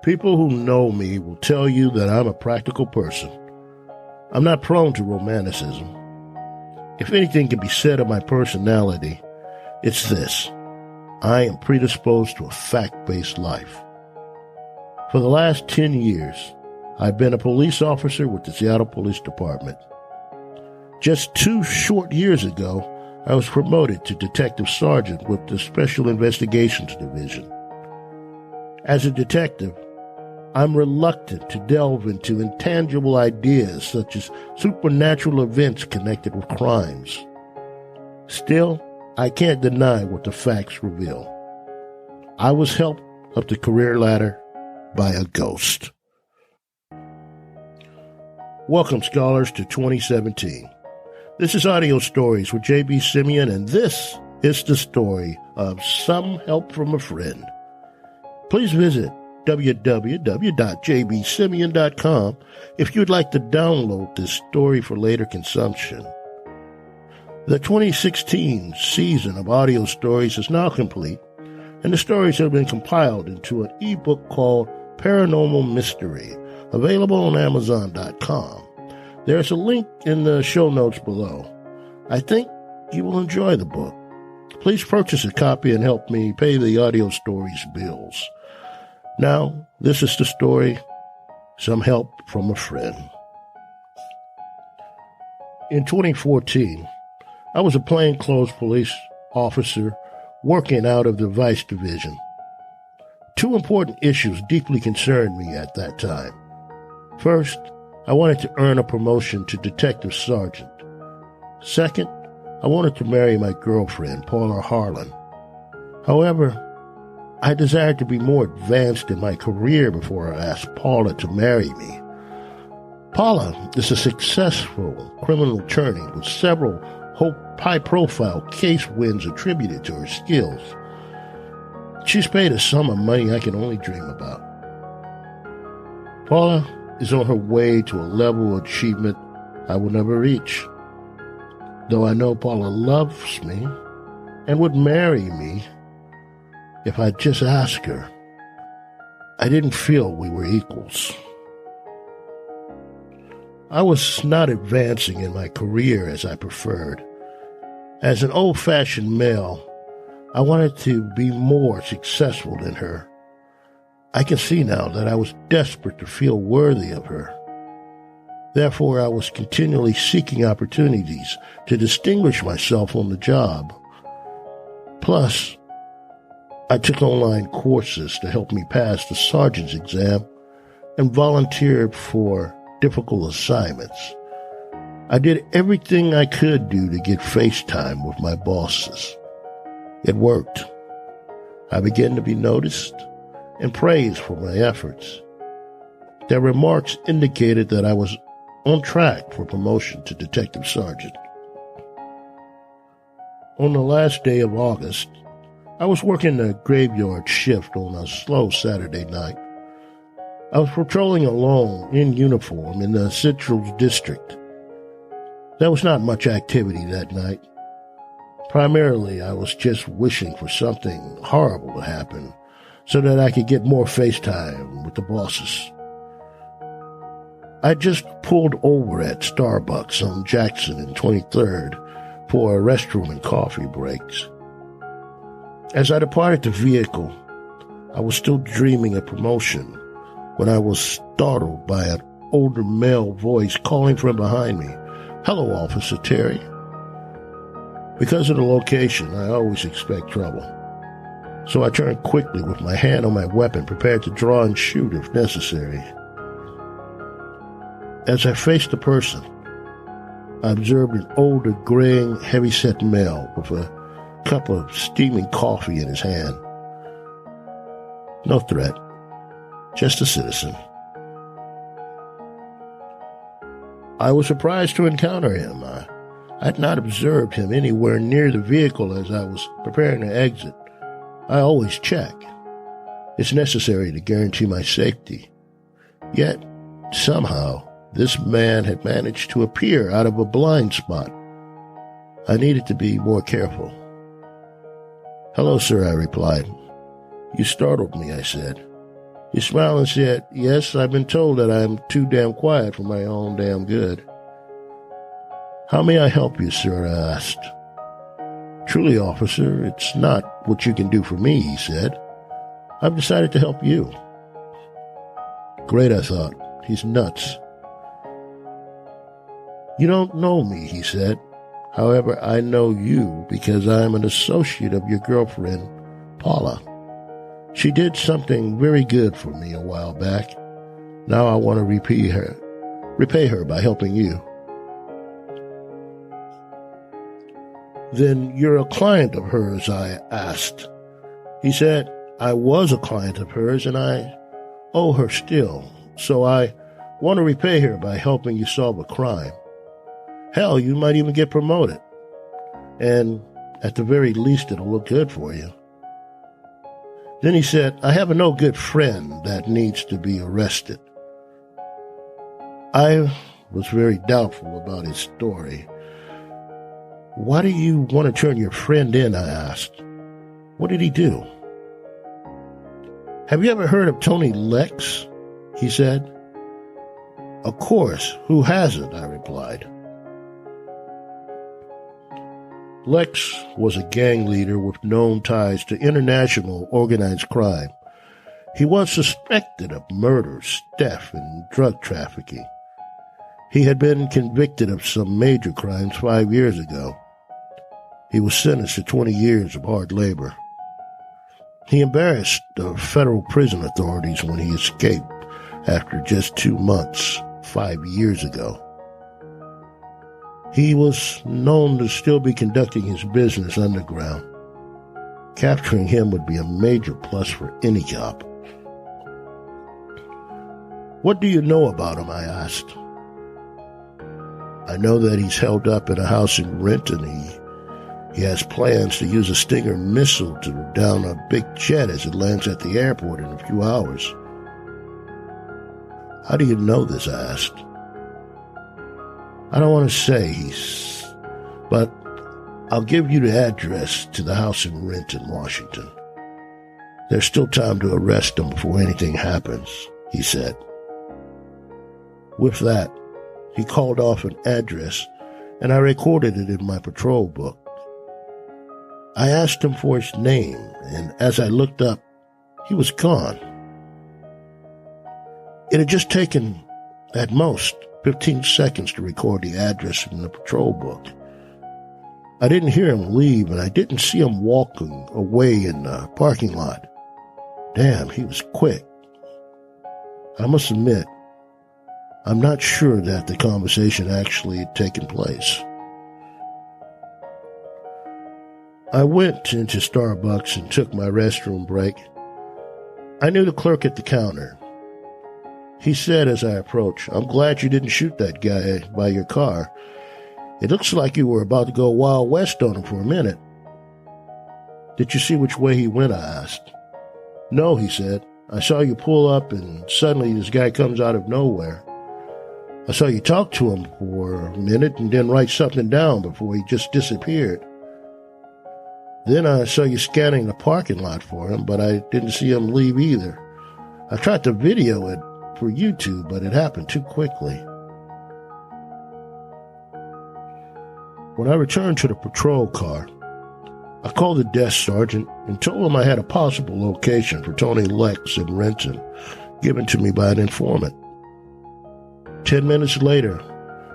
People who know me will tell you that I'm a practical person. I'm not prone to romanticism. If anything can be said of my personality, it's this. I am predisposed to a fact-based life. For the last 10 years, I've been a police officer with the Seattle Police Department. Just 2 short years ago, I was promoted to Detective Sergeant with the Special Investigations Division. As a detective, I'm reluctant to delve into intangible ideas such as supernatural events connected with crimes. Still, I can't deny what the facts reveal. I was helped up the career ladder by a ghost. Welcome, scholars, to 2017. This is Audio Stories with J.B. Simeon, and this is the story of Some Help from a Friend. Please visit www.jbsimeon.com if you'd like to download this story for later consumption. The 2016 season of Audio Stories is now complete, and the stories have been compiled into an ebook called Paranormal Mystery, available on Amazon.com. There's a link in the show notes below. I think you will enjoy the book. Please purchase a copy and help me pay the Audio Stories bills. Now, this is the story, Some Help from a Friend. In 2014, I was a plainclothes police officer working out of the Vice Division. 2 important issues deeply concerned me at that time. First, I wanted to earn a promotion to Detective Sergeant. Second, I wanted to marry my girlfriend, Paula Harlan. However, I desired to be more advanced in my career before I asked Paula to marry me. Paula is a successful criminal attorney with several high-profile case wins attributed to her skills. She's paid a sum of money I can only dream about. Paula is on her way to a level of achievement I will never reach. Though I know Paula loves me and would marry me if I'd just ask her, I didn't feel we were equals. I was not advancing in my career as I preferred. As an old-fashioned male, I wanted to be more successful than her. I can see now that I was desperate to feel worthy of her. Therefore, I was continually seeking opportunities to distinguish myself on the job. Plus, I took online courses to help me pass the sergeant's exam and volunteered for difficult assignments. I did everything I could do to get FaceTime with my bosses. It worked. I began to be noticed and praised for my efforts. Their remarks indicated that I was on track for promotion to Detective Sergeant. On the last day of August, I was working a graveyard shift on a slow Saturday night. I was patrolling alone in uniform in the Central District. There was not much activity that night. Primarily, I was just wishing for something horrible to happen so that I could get more FaceTime with the bosses. I just pulled over at Starbucks on Jackson and 23rd for a restroom and coffee breaks. As I departed the vehicle, I was still dreaming of promotion when I was startled by an older male voice calling from behind me, "Hello, Officer Terry." Because of the location, I always expect trouble. So I turned quickly with my hand on my weapon, prepared to draw and shoot if necessary. As I faced the person, I observed an older, graying, heavy-set male with a cup of steaming coffee in his hand. No threat, just a citizen. I was surprised to encounter him. I had not observed him anywhere near the vehicle as I was preparing to exit. I always check. It's necessary to guarantee my safety. Yet, somehow, this man had managed to appear out of a blind spot. I needed to be more careful. "Hello, sir," I replied. "You startled me," I said. He smiled and said, "Yes, I've been told that I'm too damn quiet for my own damn good." "How may I help you, sir?" I asked. "Truly, officer, it's not what you can do for me," he said. "I've decided to help you." Great, I thought. He's nuts. "You don't know me," he said. "However, I know you because I'm an associate of your girlfriend, Paula. She did something very good for me a while back. Now I want to repay her by helping you." "Then you're a client of hers?" I asked. He said, "I was a client of hers and I owe her still, so I want to repay her by helping you solve a crime. Hell, you might even get promoted. And at the very least, it'll look good for you." Then he said, "I have a no good friend that needs to be arrested." I was very doubtful about his story. "Why do you want to turn your friend in?" I asked. "What did he do?" "Have you ever heard of Tony Lex?" he said. "Of course, who hasn't?" I replied. Lex was a gang leader with known ties to international organized crime. He was suspected of murder, theft, and drug trafficking. He had been convicted of some major crimes 5 years ago. He was sentenced to 20 years of hard labor. He embarrassed the federal prison authorities when he escaped after just 2 months 5 years ago. He was known to still be conducting his business underground. Capturing him would be a major plus for any cop. "What do you know about him?" I asked. "I know that he's held up in a house in Renton. He has plans to use a Stinger missile to down a big jet as it lands at the airport in a few hours." "How do you know this?" I asked. "I don't want to say, but I'll give you the address to the house in Renton, Washington. There's still time to arrest him before anything happens," he said. With that, he called off an address, and I recorded it in my patrol book. I asked him for his name, and as I looked up, he was gone. It had just taken, at most, 15 seconds to record the address in the patrol book. I didn't hear him leave, and I didn't see him walking away in the parking lot. Damn, he was quick. I must admit, I'm not sure that the conversation actually had taken place. I went into Starbucks and took my restroom break. I knew the clerk at the counter. He said as I approached, "I'm glad you didn't shoot that guy by your car. It looks like you were about to go Wild West on him for a minute." "Did you see which way he went?" I asked. "No," he said. "I saw you pull up and suddenly this guy comes out of nowhere. I saw you talk to him for a minute and then write something down before he just disappeared. Then I saw you scanning the parking lot for him, but I didn't see him leave either. I tried to video it for YouTube, but it happened too quickly." When I returned to the patrol car, I called the desk sergeant and told him I had a possible location for Tony Lex in Renton, given to me by an informant. 10 minutes later,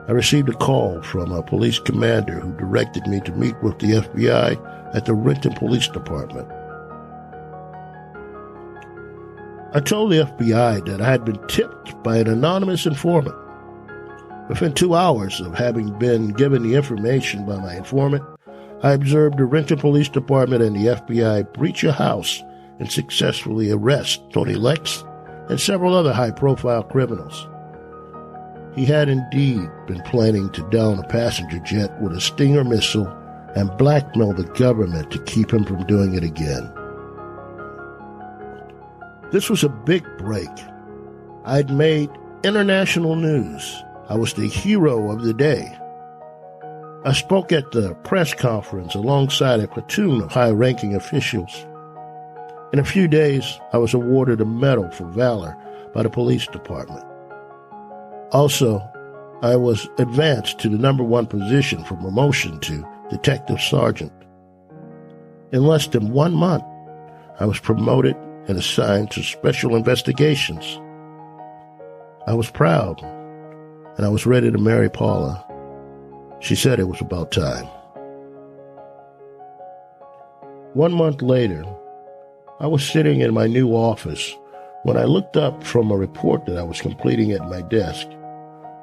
I received a call from a police commander who directed me to meet with the FBI at the Renton Police Department. I told the FBI that I had been tipped by an anonymous informant. Within 2 hours of having been given the information by my informant, I observed the Renton Police Department and the FBI breach a house and successfully arrest Tony Lex and several other high-profile criminals. He had indeed been planning to down a passenger jet with a Stinger missile and blackmail the government to keep him from doing it again. This was a big break. I'd made international news. I was the hero of the day. I spoke at the press conference alongside a platoon of high-ranking officials. In a few days, I was awarded a medal for valor by the police department. Also, I was advanced to the #1 position for promotion to detective sergeant. In less than 1 month, I was promoted and assigned to special investigations. I was proud, and I was ready to marry Paula. She said it was about time. 1 month later, I was sitting in my new office when I looked up from a report that I was completing at my desk.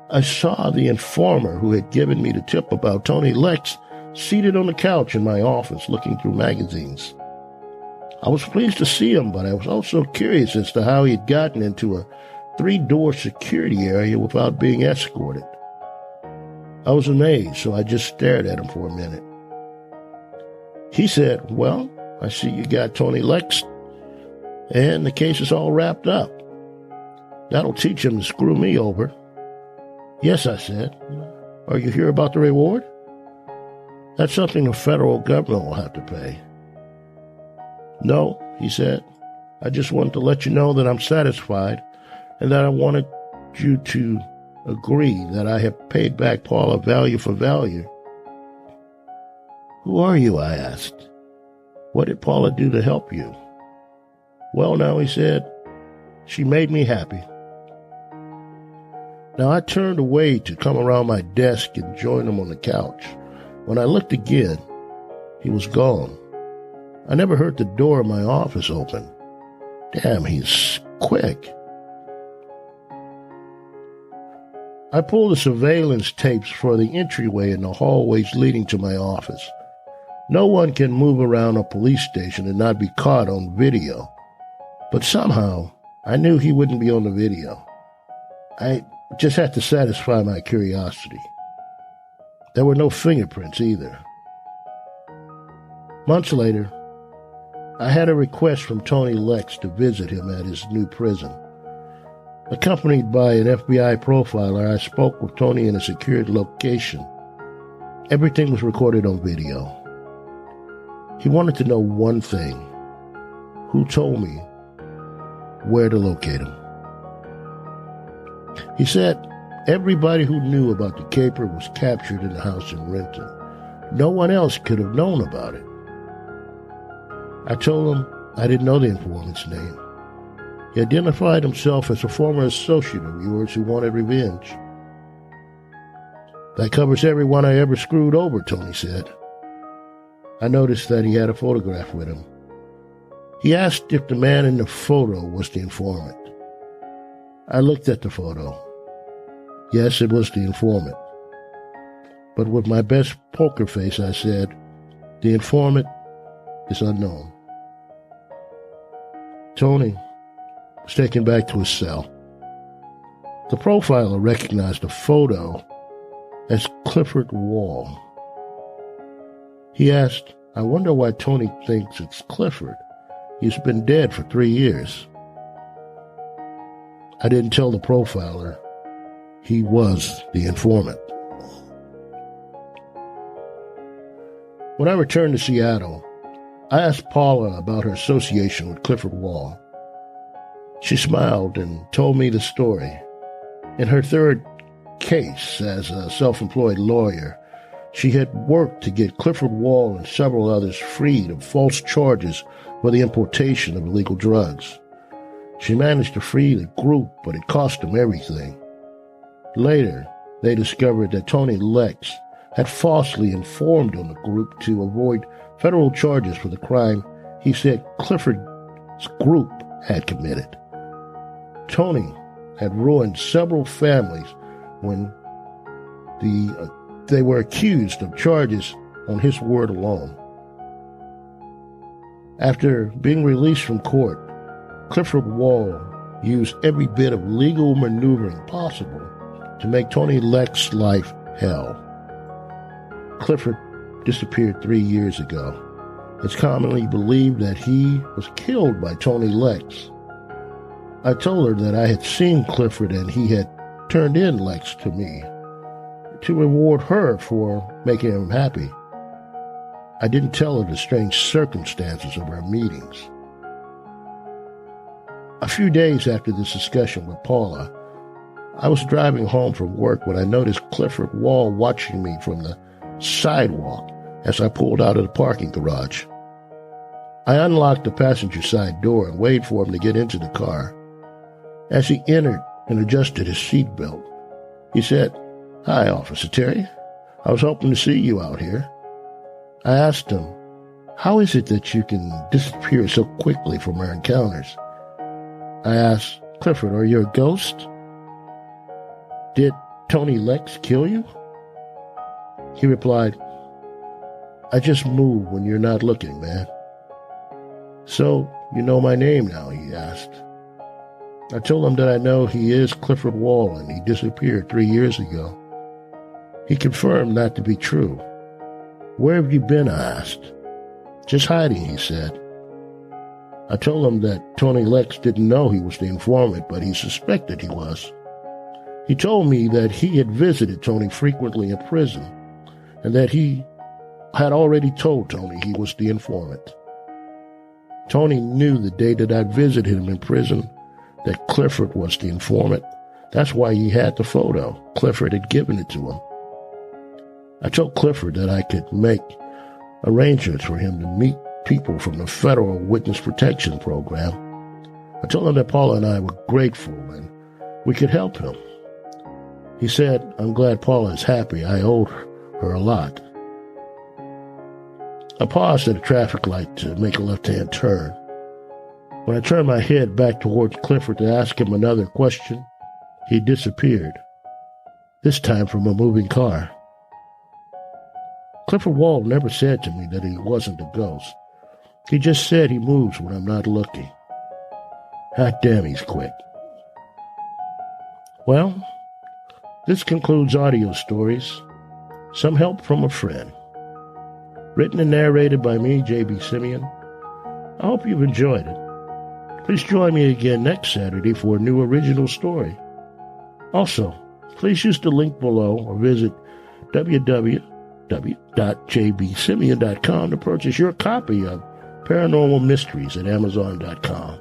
I saw the informer who had given me the tip about Tony Lex seated on the couch in my office looking through magazines. I was pleased to see him, but I was also curious as to how he had gotten into a 3-door security area without being escorted. I was amazed, so I just stared at him for a minute. He said, "Well, I see you got Tony Lex, and the case is all wrapped up. That'll teach him to screw me over." "Yes," I said. "Are you here about the reward?" "That's something the federal government will have to pay." "No," he said. "I just wanted to let you know that I'm satisfied and that I wanted you to agree that I have paid back Paula value for value." "Who are you?" I asked. "What did Paula do to help you?" "Well, now," he said, "she made me happy." Now, I turned away to come around my desk and join him on the couch. When I looked again, he was gone. I never heard the door of my office open. Damn, he's quick. I pulled the surveillance tapes for the entryway and the hallways leading to my office. No one can move around a police station and not be caught on video. But somehow, I knew he wouldn't be on the video. I just had to satisfy my curiosity. There were no fingerprints either. Months later, I had a request from Tony Lex to visit him at his new prison. Accompanied by an FBI profiler, I spoke with Tony in a secured location. Everything was recorded on video. He wanted to know one thing: who told me where to locate him. He said everybody who knew about the caper was captured in the house in Renton. No one else could have known about it. I told him I didn't know the informant's name. He identified himself as a former associate of yours who wanted revenge. "That covers everyone I ever screwed over," Tony said. I noticed that he had a photograph with him. He asked if the man in the photo was the informant. I looked at the photo. Yes, it was the informant. But with my best poker face, I said, "The informant is unknown." Tony was taken back to his cell. The profiler recognized the photo as Clifford Wall. He asked, "I wonder why Tony thinks it's Clifford. He's been dead for 3 years." I didn't tell the profiler he was the informant. When I returned to Seattle, I asked Paula about her association with Clifford Wall. She smiled and told me the story. In her third case as a self-employed lawyer, she had worked to get Clifford Wall and several others freed of false charges for the importation of illegal drugs. She managed to free the group, but it cost them everything. Later, they discovered that Tony Lex had falsely informed on the group to avoid federal charges for the crime he said Clifford's group had committed. Tony had ruined several families when they were accused of charges on his word alone. After being released from court, Clifford Wall used every bit of legal maneuvering possible to make Tony Lex's life hell. Clifford disappeared 3 years ago. It's commonly believed that he was killed by Tony Lex. I told her that I had seen Clifford and he had turned in Lex to me to reward her for making him happy. I didn't tell her the strange circumstances of our meetings. A few days after this discussion with Paula, I was driving home from work when I noticed Clifford Wall watching me from the sidewalk as I pulled out of the parking garage. I unlocked the passenger side door and waited for him to get into the car. As he entered and adjusted his seatbelt, he said, "Hi, Officer Terry. I was hoping to see you out here." I asked him, "How is it that you can disappear so quickly from our encounters?" I asked, "Clifford, are you a ghost? Did Tony Lex kill you?" He replied, "I just move when you're not looking, man." "So, you know my name now?" he asked. I told him that I know he is Clifford Wall and he disappeared 3 years ago. He confirmed that to be true. "Where have you been?" I asked. "Just hiding," he said. I told him that Tony Lex didn't know he was the informant, but he suspected he was. He told me that he had visited Tony frequently in prison and that he had already told Tony he was the informant. Tony knew the day that I visited him in prison that Clifford was the informant. That's why he had the photo. Clifford had given it to him. I told Clifford that I could make arrangements for him to meet people from the Federal Witness Protection Program. I told him that Paula and I were grateful and we could help him. He said, "I'm glad Paula is happy. I owed her a lot." I paused at a traffic light to make a left-hand turn. When I turned my head back towards Clifford to ask him another question, he disappeared, this time from a moving car. Clifford Wall never said to me that he wasn't a ghost. He just said he moves when I'm not looking. Hot damn, he's quick. Well, this concludes Audio Stories, Some Help from a Friend. Written and narrated by me, J.B. Simeon. I hope you've enjoyed it. Please join me again next Saturday for a new original story. Also, please use the link below or visit www.jbsimeon.com to purchase your copy of Paranormal Mysteries at Amazon.com.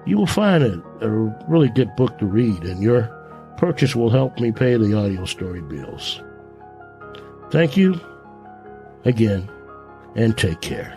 You will find it a really good book to read, and your purchase will help me pay the audio story bills. Thank you again, and take care.